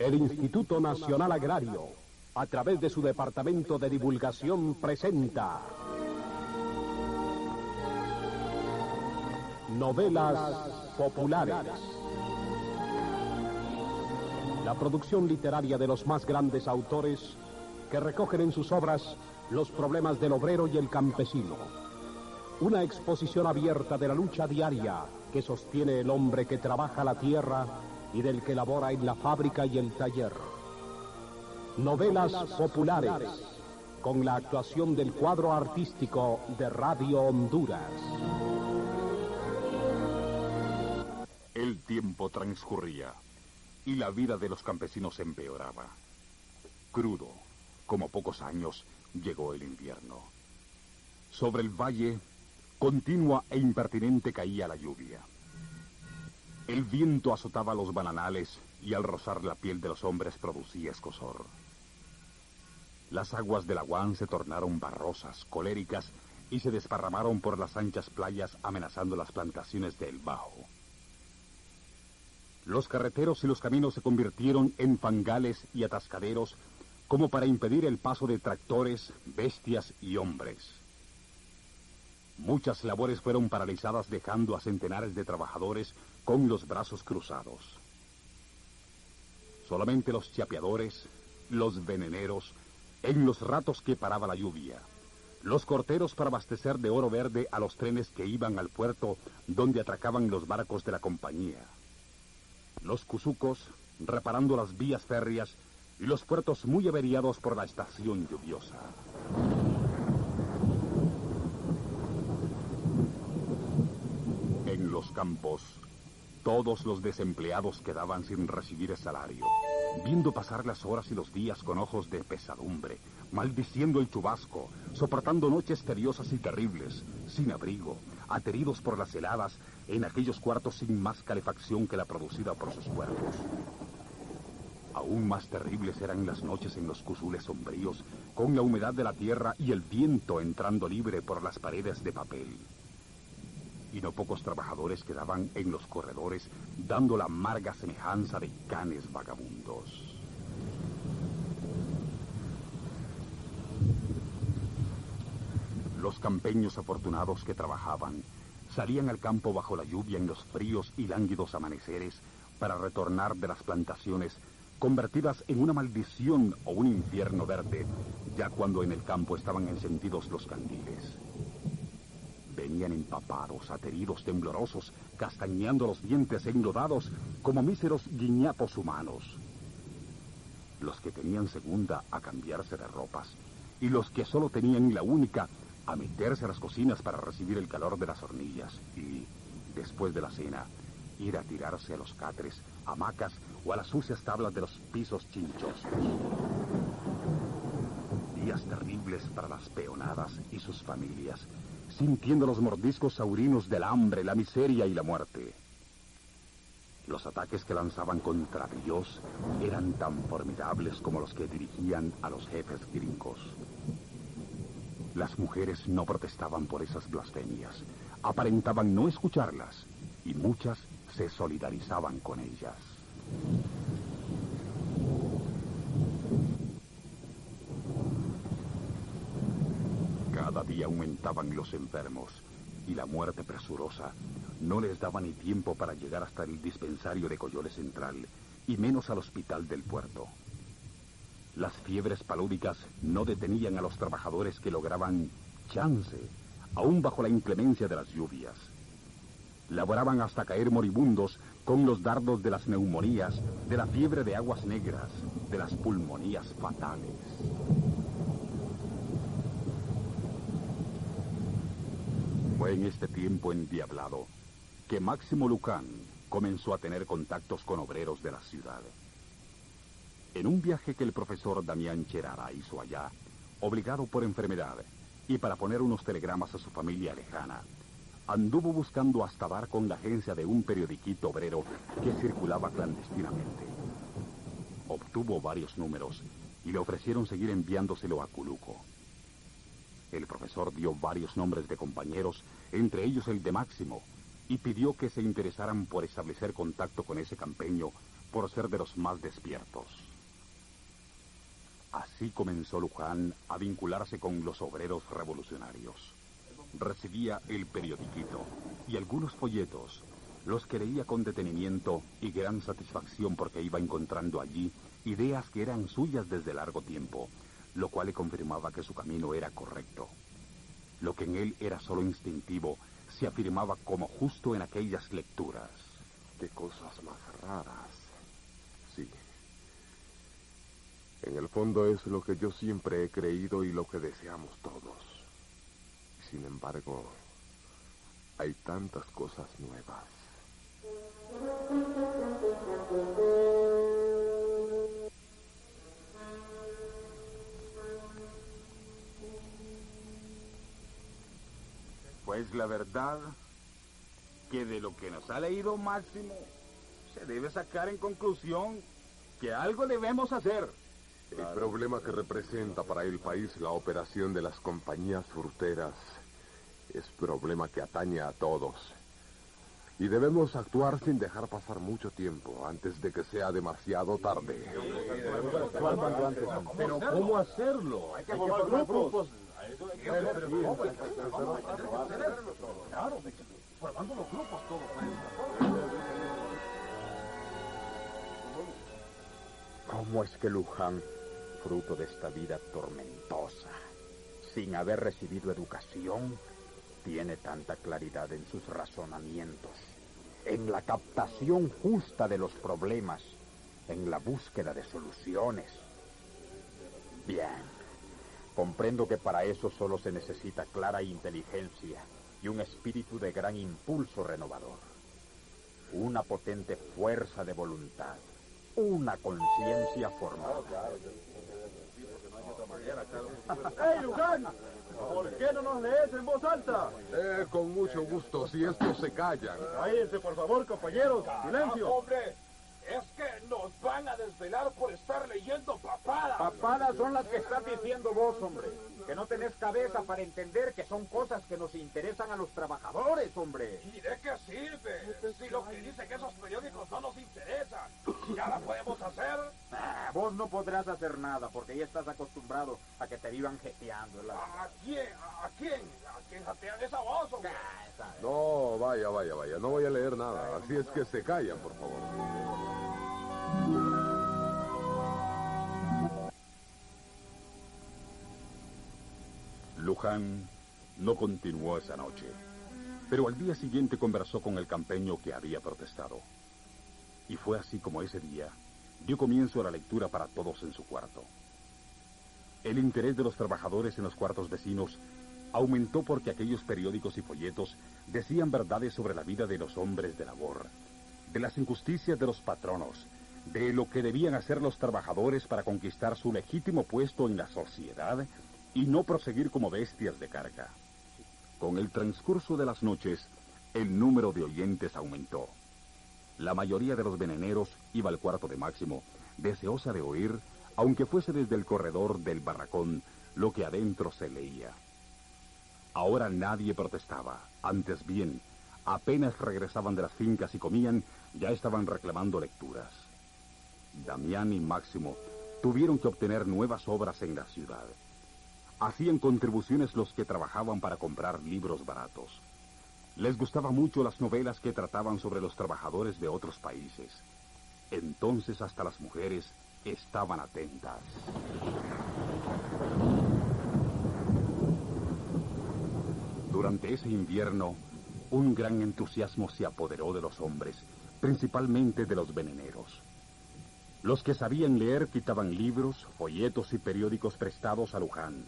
El Instituto Nacional Agrario, a través de su Departamento de Divulgación, presenta Novelas Populares. La producción literaria de los más grandes autores que recogen en sus obras los problemas del obrero y el campesino. Una exposición abierta de la lucha diaria que sostiene el hombre que trabaja la tierra y del que labora en la fábrica y el taller. Novelas populares, con la actuación del cuadro artístico de Radio Honduras. El tiempo transcurría y la vida de los campesinos empeoraba. Crudo, como pocos años, llegó el invierno. Sobre el valle, continua e impertinente caía la lluvia. El viento azotaba los bananales y al rozar la piel de los hombres producía escozor. Las aguas del Aguán se tornaron barrosas, coléricas y se desparramaron por las anchas playas amenazando las plantaciones del Bajo. Los carreteros y los caminos se convirtieron en fangales y atascaderos como para impedir el paso de tractores, bestias y hombres. Muchas labores fueron paralizadas dejando a centenares de trabajadores con los brazos cruzados. Solamente los chapeadores, los veneneros, en los ratos que paraba la lluvia, los corteros para abastecer de oro verde a los trenes que iban al puerto donde atracaban los barcos de la compañía, los cuzucos reparando las vías férreas y los puertos muy averiados por la estación lluviosa. En los campos, todos los desempleados quedaban sin recibir el salario, viendo pasar las horas y los días con ojos de pesadumbre, maldiciendo el chubasco, soportando noches tediosas y terribles, sin abrigo, ateridos por las heladas, en aquellos cuartos sin más calefacción que la producida por sus cuerpos. Aún más terribles eran las noches en los cuzules sombríos, con la humedad de la tierra y el viento entrando libre por las paredes de papel. Y no pocos trabajadores quedaban en los corredores, dando la amarga semejanza de canes vagabundos. Los campeños afortunados que trabajaban salían al campo bajo la lluvia en los fríos y lánguidos amaneceres para retornar de las plantaciones convertidas en una maldición o un infierno verde, ya cuando en el campo estaban encendidos los candiles. Venían empapados, ateridos, temblorosos, castañeando los dientes enlodados como míseros guiñapos humanos. Los que tenían segunda a cambiarse de ropas y los que solo tenían la única a meterse a las cocinas para recibir el calor de las hornillas y, después de la cena, ir a tirarse a los catres, hamacas o a las sucias tablas de los pisos chinchosos. Días terribles para las peonadas y sus familias, sintiendo los mordiscos saurinos del hambre, la miseria y la muerte. Los ataques que lanzaban contra Dios eran tan formidables como los que dirigían a los jefes gringos. Las mujeres no protestaban por esas blasfemias, aparentaban no escucharlas, y muchas se solidarizaban con ellas. Cada día aumentaban los enfermos, y la muerte presurosa no les daba ni tiempo para llegar hasta el dispensario de Coyole Central, y menos al hospital del puerto. Las fiebres palúdicas no detenían a los trabajadores que lograban chance, aún bajo la inclemencia de las lluvias. Laboraban hasta caer moribundos con los dardos de las neumonías, de la fiebre de aguas negras, de las pulmonías fatales. Fue en este tiempo endiablado que Máximo Lucán comenzó a tener contactos con obreros de la ciudad. En un viaje que el profesor Damián Cherara hizo allá, obligado por enfermedad y para poner unos telegramas a su familia lejana, anduvo buscando hasta dar con la agencia de un periodiquito obrero que circulaba clandestinamente. Obtuvo varios números y le ofrecieron seguir enviándoselo a Culuco. El profesor dio varios nombres de compañeros, entre ellos el de Máximo, y pidió que se interesaran por establecer contacto con ese campeño por ser de los más despiertos. Así comenzó Luján a vincularse con los obreros revolucionarios. Recibía el periodiquito y algunos folletos, los que leía con detenimiento y gran satisfacción porque iba encontrando allí ideas que eran suyas desde largo tiempo, lo cual le confirmaba que su camino era correcto. Lo que en él era solo instintivo se afirmaba como justo en aquellas lecturas. ¡Qué cosas más raras! Sí. En el fondo es lo que yo siempre he creído y lo que deseamos todos. Sin embargo, hay tantas cosas nuevas. Pues la verdad que de lo que nos ha leído Máximo se debe sacar en conclusión que algo debemos hacer. El problema que representa para el país la operación de las compañías fruteras es problema que atañe a todos. Y debemos actuar sin dejar pasar mucho tiempo antes de que sea demasiado tarde. Pero ¿cómo hacerlo? Hay que formar grupos. Claro, formando los grupos todos. ¿Cómo es que Luján, fruto de esta vida tormentosa, sin haber recibido educación, tiene tanta claridad en sus razonamientos, en la captación justa de los problemas, en la búsqueda de soluciones? Bien, comprendo que para eso solo se necesita clara inteligencia y un espíritu de gran impulso renovador, una potente fuerza de voluntad, una conciencia formada. ¡Hey, Luján! ¿Por qué no nos lees en voz alta? Con mucho gusto, si estos se callan. Cállense, por favor, compañeros. ¡Silencio! ¡Hombre! Es que nos van a desvelar por estar leyendo papadas. Papadas son las que estás diciendo vos, hombre. Que no tenés cabeza para entender que son cosas que nos interesan a los trabajadores, hombre. ¿Y de qué sirve? Si lo que dicen esos periódicos no nos interesa. ¿Ya la podemos hacer? Vos no podrás hacer nada porque ya estás acostumbrado a que te vivan jeteando. ¿A quién? ¿A quién? ¿A quién jatean esa voz, hombre? No, vaya. No voy a leer nada. Así es que se callan, por favor. Luján no continuó esa noche, pero al día siguiente conversó con el campeño que había protestado. Y fue así como ese día dio comienzo a la lectura para todos en su cuarto. El interés de los trabajadores en los cuartos vecinos aumentó porque aquellos periódicos y folletos decían verdades sobre la vida de los hombres de labor, de las injusticias de los patronos, de lo que debían hacer los trabajadores para conquistar su legítimo puesto en la sociedad y no proseguir como bestias de carga. Con el transcurso de las noches, el número de oyentes aumentó. La mayoría de los veneneros iba al cuarto de Máximo, deseosa de oír, aunque fuese desde el corredor del barracón, lo que adentro se leía. Ahora nadie protestaba, antes bien, apenas regresaban de las fincas y comían, ya estaban reclamando lecturas. Damián y Máximo tuvieron que obtener nuevas obras en la ciudad. Hacían contribuciones los que trabajaban para comprar libros baratos. Les gustaban mucho las novelas que trataban sobre los trabajadores de otros países. Entonces hasta las mujeres estaban atentas. Durante ese invierno, un gran entusiasmo se apoderó de los hombres, principalmente de los veneneros. Los que sabían leer quitaban libros, folletos y periódicos prestados a Luján,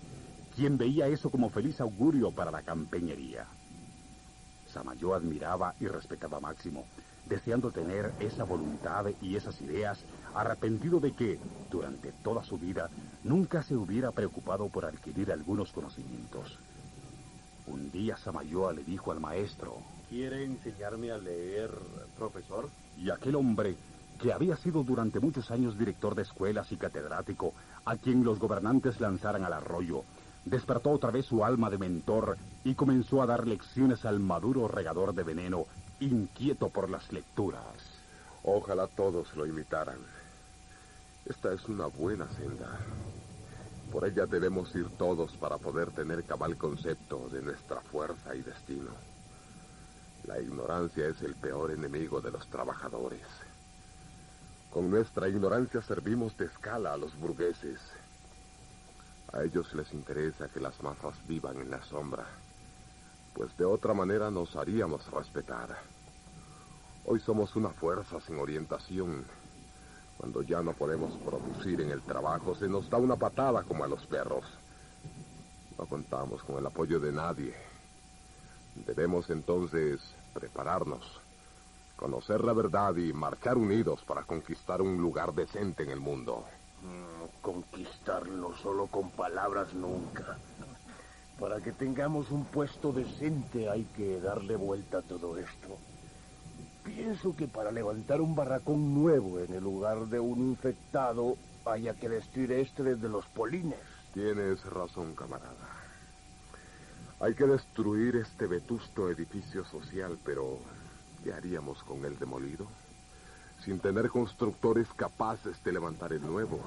quien veía eso como feliz augurio para la campeñería. Samayo admiraba y respetaba a Máximo, deseando tener esa voluntad y esas ideas, arrepentido de que, durante toda su vida, nunca se hubiera preocupado por adquirir algunos conocimientos. Un día Samayoa le dijo al maestro: ¿Quiere enseñarme a leer, profesor? Y aquel hombre, que había sido durante muchos años director de escuelas y catedrático, a quien los gobernantes lanzaran al arroyo, despertó otra vez su alma de mentor y comenzó a dar lecciones al maduro regador de veneno, inquieto por las lecturas. Ojalá todos lo imitaran. Esta es una buena senda. Por ella debemos ir todos para poder tener cabal concepto de nuestra fuerza y destino. La ignorancia es el peor enemigo de los trabajadores. Con nuestra ignorancia servimos de escala a los burgueses. A ellos les interesa que las masas vivan en la sombra, pues de otra manera nos haríamos respetar. Hoy somos una fuerza sin orientación. Cuando ya no podemos producir en el trabajo, se nos da una patada como a los perros. No contamos con el apoyo de nadie. Debemos entonces prepararnos, conocer la verdad y marchar unidos para conquistar un lugar decente en el mundo. Conquistarlo solo con palabras nunca. Para que tengamos un puesto decente hay que darle vuelta a todo esto. Pienso que para levantar un barracón nuevo en el lugar de un infectado haya que destruir este desde los polines. Tienes razón, camarada. Hay que destruir este vetusto edificio social, pero ¿qué haríamos con el demolido? Sin tener constructores capaces de levantar el nuevo.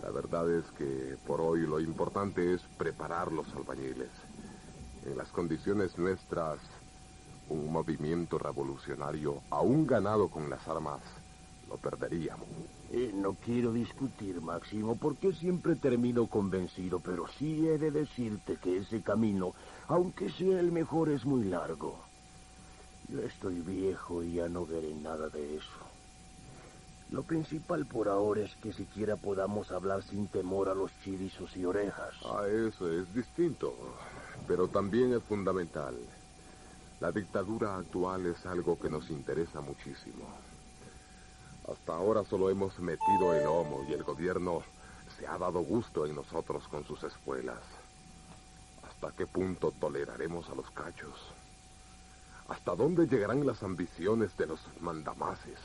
La verdad es que por hoy lo importante es preparar los albañiles. En las condiciones nuestras, un movimiento revolucionario, aún ganado con las armas, lo perderíamos. No quiero discutir, Máximo, porque siempre termino convencido, pero sí he de decirte que ese camino, aunque sea el mejor, es muy largo. Yo estoy viejo y ya no veré nada de eso. Lo principal por ahora es que siquiera podamos hablar sin temor a los chirizos y orejas. Eso es distinto, pero también es fundamental. La dictadura actual es algo que nos interesa muchísimo. Hasta ahora solo hemos metido el lomo y el gobierno se ha dado gusto en nosotros con sus espuelas. ¿Hasta qué punto toleraremos a los cachos? ¿Hasta dónde llegarán las ambiciones de los mandamases?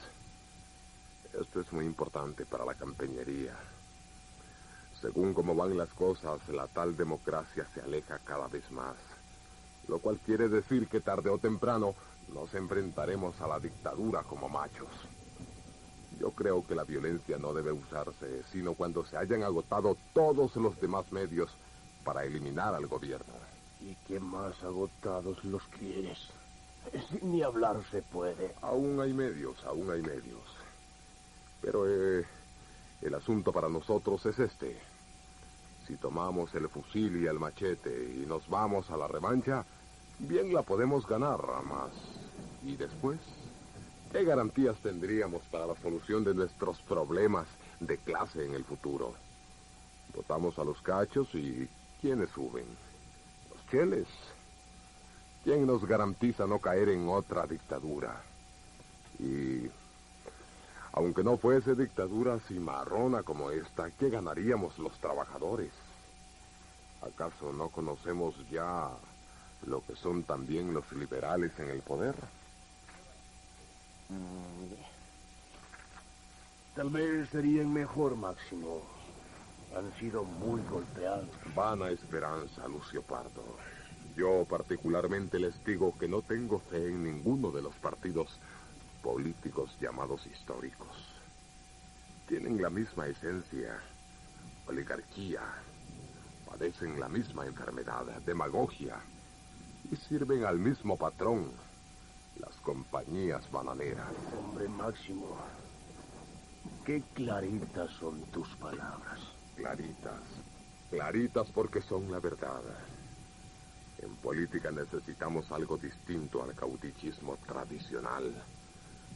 Esto es muy importante para la campeñería. Según cómo van las cosas, la tal democracia se aleja cada vez más. Lo cual quiere decir que tarde o temprano nos enfrentaremos a la dictadura como machos. Yo creo que la violencia no debe usarse, sino cuando se hayan agotado todos los demás medios para eliminar al gobierno. ¿Y qué más agotados los quieres? Ni hablar se puede. Aún hay medios. Pero el asunto para nosotros es este. Si tomamos el fusil y el machete y nos vamos a la revancha, bien la podemos ganar, más. ¿Y después? ¿Qué garantías tendríamos para la solución de nuestros problemas de clase en el futuro? Votamos a los cachos y ¿quiénes suben? Los cheles. ¿Quién nos garantiza no caer en otra dictadura? Y aunque no fuese dictadura cimarrona como esta, ¿qué ganaríamos los trabajadores? ¿Acaso no conocemos ya lo que son también los liberales en el poder? Tal vez serían mejor, Máximo. Han sido muy golpeados. Vana esperanza, Lucio Pardo. Yo particularmente les digo que no tengo fe en ninguno de los partidos políticos llamados históricos. Tienen la misma esencia, oligarquía, padecen la misma enfermedad, demagogia, y sirven al mismo patrón, las compañías bananeras. Hombre, Máximo, qué claritas son tus palabras. Claritas porque son la verdad. En política necesitamos algo distinto al caudillismo tradicional,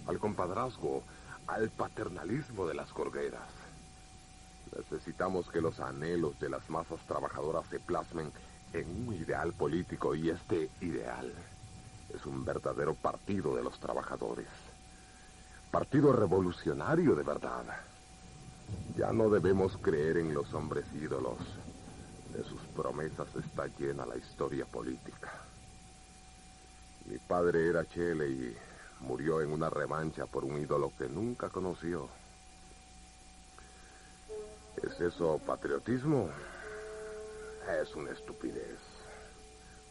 al compadrazgo, al paternalismo de las corgueras. Necesitamos que los anhelos de las masas trabajadoras se plasmen en un ideal político, y este ideal es un verdadero partido de los trabajadores. Partido revolucionario de verdad. Ya no debemos creer en los hombres ídolos. De sus promesas está llena la historia política. Mi padre era chele y murió en una revancha por un ídolo que nunca conoció. ¿Es eso patriotismo? Es una estupidez.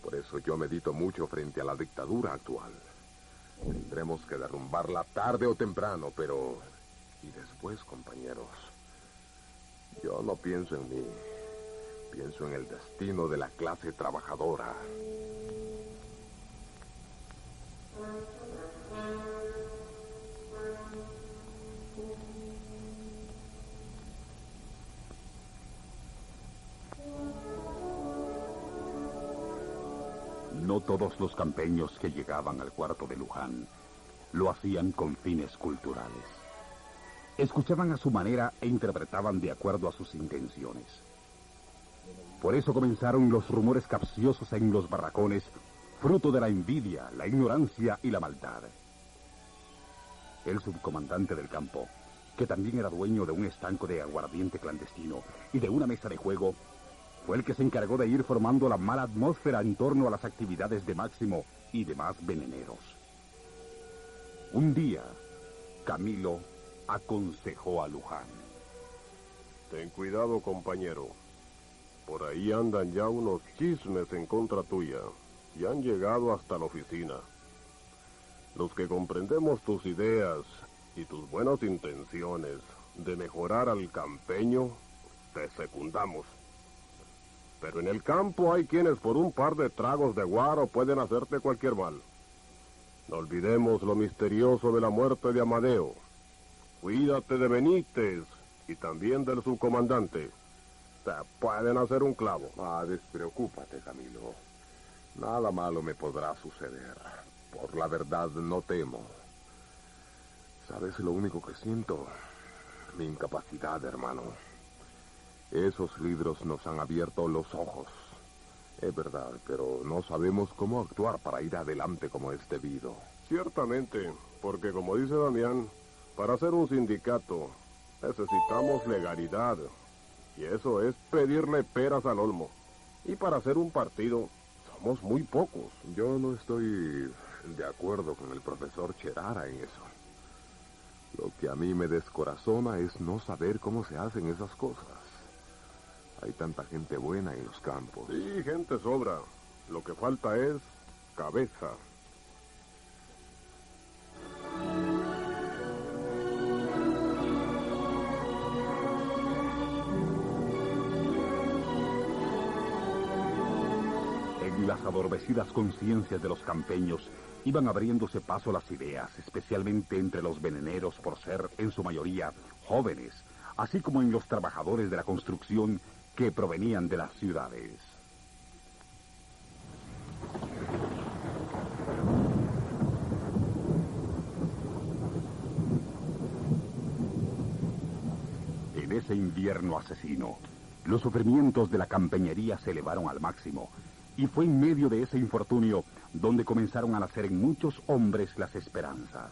Por eso yo medito mucho frente a la dictadura actual. Tendremos que derrumbarla tarde o temprano, pero... ¿y después, compañeros? Yo no pienso en mí. Pienso en el destino de la clase trabajadora. No todos los campeños que llegaban al cuarto de Luján lo hacían con fines culturales. Escuchaban a su manera e interpretaban de acuerdo a sus intenciones. Por eso comenzaron los rumores capciosos en los barracones, fruto de la envidia, la ignorancia y la maldad. El subcomandante del campo, que también era dueño de un estanco de aguardiente clandestino y de una mesa de juego, fue el que se encargó de ir formando la mala atmósfera en torno a las actividades de Máximo y demás veneneros. Un día, Camilo aconsejó a Luján. Ten cuidado, compañero. Por ahí andan ya unos chismes en contra tuya y han llegado hasta la oficina. Los que comprendemos tus ideas y tus buenas intenciones de mejorar al campeño, te secundamos. Pero en el campo hay quienes por un par de tragos de guaro pueden hacerte cualquier mal. No olvidemos lo misterioso de la muerte de Amadeo. Cuídate de Benítez y también del subcomandante. Te pueden hacer un clavo. Despreocúpate, Camilo. Nada malo me podrá suceder. Por la verdad no temo. ¿Sabes lo único que siento? Mi incapacidad, hermano. Esos libros nos han abierto los ojos. Es verdad, pero no sabemos cómo actuar para ir adelante como es debido. Ciertamente, porque como dice Damián, para hacer un sindicato necesitamos legalidad. Y eso es pedirle peras al olmo. Y para hacer un partido somos muy pocos. Yo no estoy de acuerdo con el profesor Cherara en eso. Lo que a mí me descorazona es no saber cómo se hacen esas cosas. Hay tanta gente buena en los campos. Sí, gente sobra. Lo que falta es cabeza. En las adormecidas conciencias de los campeños iban abriéndose paso las ideas, especialmente entre los veneneros por ser, en su mayoría, jóvenes, así como en los trabajadores de la construcción que provenían de las ciudades. En ese invierno asesino, los sufrimientos de la campeñería se elevaron al máximo, y fue en medio de ese infortunio donde comenzaron a nacer en muchos hombres las esperanzas.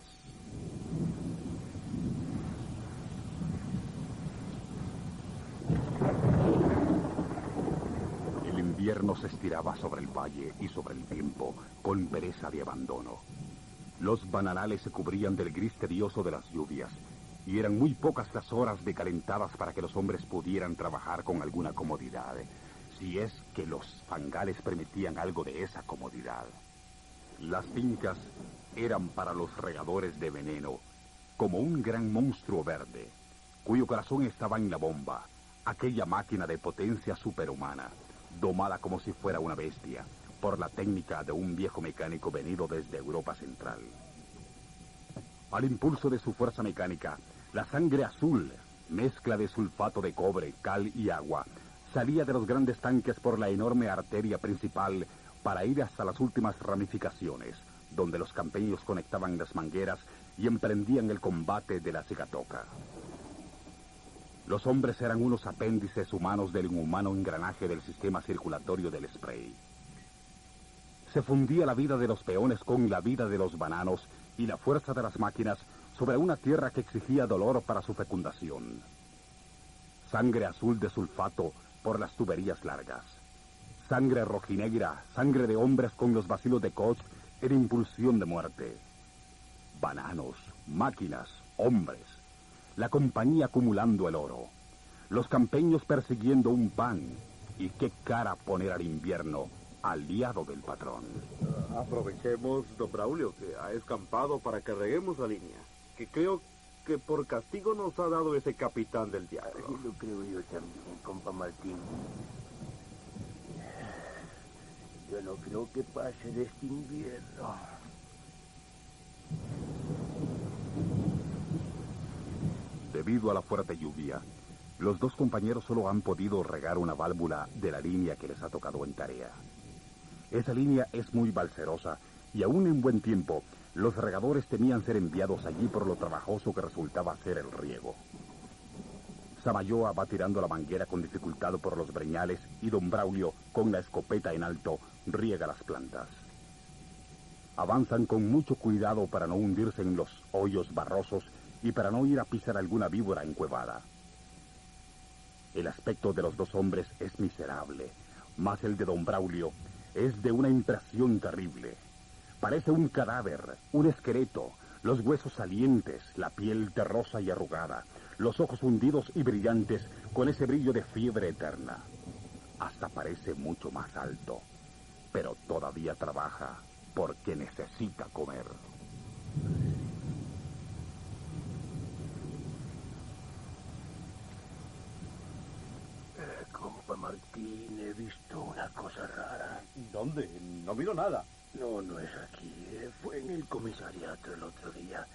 El invierno se estiraba sobre el valle y sobre el tiempo, con pereza de abandono. Los bananales se cubrían del gris tedioso de las lluvias, y eran muy pocas las horas de calentadas para que los hombres pudieran trabajar con alguna comodidad, si es que los fangales permitían algo de esa comodidad. Las fincas eran para los regadores de veneno, como un gran monstruo verde, cuyo corazón estaba en la bomba, aquella máquina de potencia superhumana, domada como si fuera una bestia, por la técnica de un viejo mecánico venido desde Europa Central. Al impulso de su fuerza mecánica, la sangre azul, mezcla de sulfato de cobre, cal y agua, salía de los grandes tanques por la enorme arteria principal para ir hasta las últimas ramificaciones, donde los campeños conectaban las mangueras y emprendían el combate de la cigatoca. Los hombres eran unos apéndices humanos del inhumano engranaje del sistema circulatorio del spray. Se fundía la vida de los peones con la vida de los bananos y la fuerza de las máquinas sobre una tierra que exigía dolor para su fecundación. Sangre azul de sulfato por las tuberías largas. Sangre rojinegra, sangre de hombres con los bacilos de Koch en impulsión de muerte. Bananos, máquinas, hombres. La compañía acumulando el oro. Los campeños persiguiendo un pan. Y qué cara poner al invierno aliado del patrón. Aprovechemos, don Braulio, que ha escampado para que reguemos la línea, que creo que por castigo nos ha dado ese capitán del diablo. Así lo creo yo también, compa Martín. Yo no creo que pase de este invierno. Debido a la fuerte lluvia, los dos compañeros solo han podido regar una válvula de la línea que les ha tocado en tarea. Esa línea es muy balserosa y aún en buen tiempo, los regadores temían ser enviados allí por lo trabajoso que resultaba hacer el riego. Samayoa va tirando la manguera con dificultad por los breñales y don Braulio, con la escopeta en alto, riega las plantas. Avanzan con mucho cuidado para no hundirse en los hoyos barrosos y para no ir a pisar alguna víbora encuevada. El aspecto de los dos hombres es miserable, mas el de don Braulio es de una impresión terrible. Parece un cadáver, un esqueleto, los huesos salientes, la piel terrosa y arrugada, los ojos hundidos y brillantes con ese brillo de fiebre eterna. Hasta parece mucho más alto, pero todavía trabaja porque necesita comer. Compa Martín, he visto una cosa rara. ¿Dónde? No miro nada. No, no es aquí. Fue en el comisariato el otro día.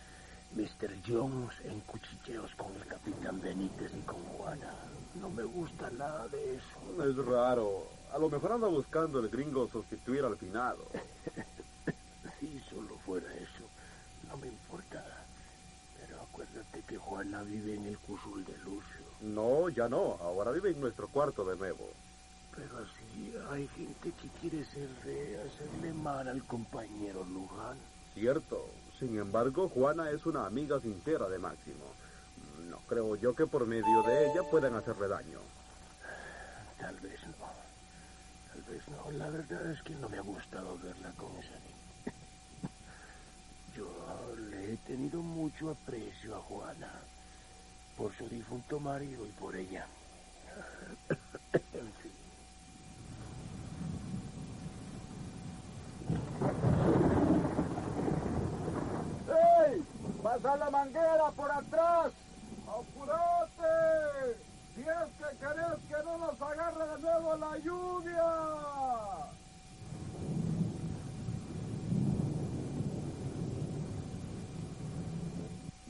Mr. Jones en cuchicheos con el capitán Benítez y con Juana. No me gusta nada de eso. Es raro. A lo mejor anda buscando el gringo sustituir al finado. Si solo fuera eso, no me importa. Pero acuérdate que Juana vive en el Cusul de Lucio. No, ya no. Ahora vive en nuestro cuarto de nuevo. Pero así hay gente que quiere hacerle mal al compañero Luján. Cierto. Sin embargo, Juana es una amiga sincera de Máximo. No creo yo que por medio de ella puedan hacerle daño. Tal vez no. Tal vez no. La verdad es que no me ha gustado verla con esa niña. Yo le he tenido mucho aprecio a Juana. Por su difunto marido y por ella. En fin. ¡Ey! ¡Pasa la manguera por atrás! ¡Apúrate! ¡Si es que querés que no nos agarre de nuevo la lluvia!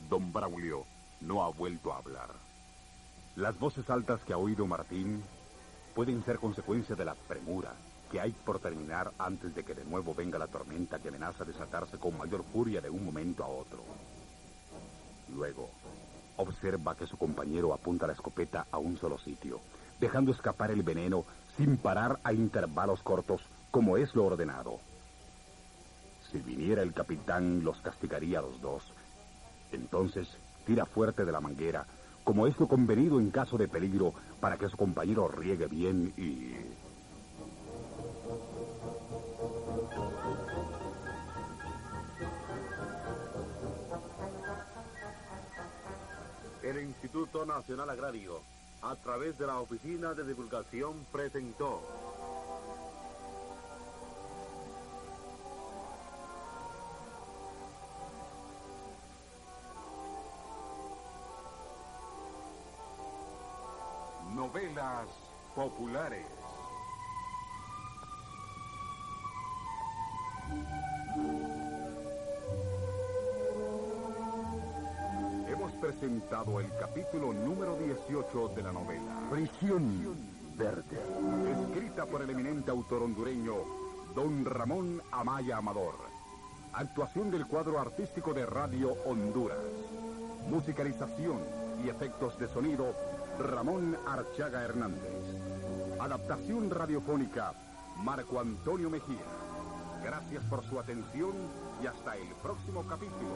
Don Braulio no ha vuelto a hablar. Las voces altas que ha oído Martín pueden ser consecuencia de la premura que hay por terminar antes de que de nuevo venga la tormenta que amenaza desatarse con mayor furia de un momento a otro. Luego, observa que su compañero apunta la escopeta a un solo sitio, dejando escapar el veneno sin parar a intervalos cortos, como es lo ordenado. Si viniera el capitán, los castigaría a los dos. Entonces, tira fuerte de la manguera, como es lo convenido en caso de peligro, para que su compañero riegue bien y... El Instituto Nacional Agrario, a través de la Oficina de Divulgación, presentó... Novelas populares. Hemos presentado el capítulo número 18 de la novela Prisión Verde. escrita por el eminente autor hondureño don Ramón Amaya Amador. Actuación del cuadro artístico de Radio Honduras. Musicalización y efectos de sonido Ramón Archaga Hernández. Adaptación radiofónica Marco Antonio Mejía. Gracias por su atención y hasta el próximo capítulo.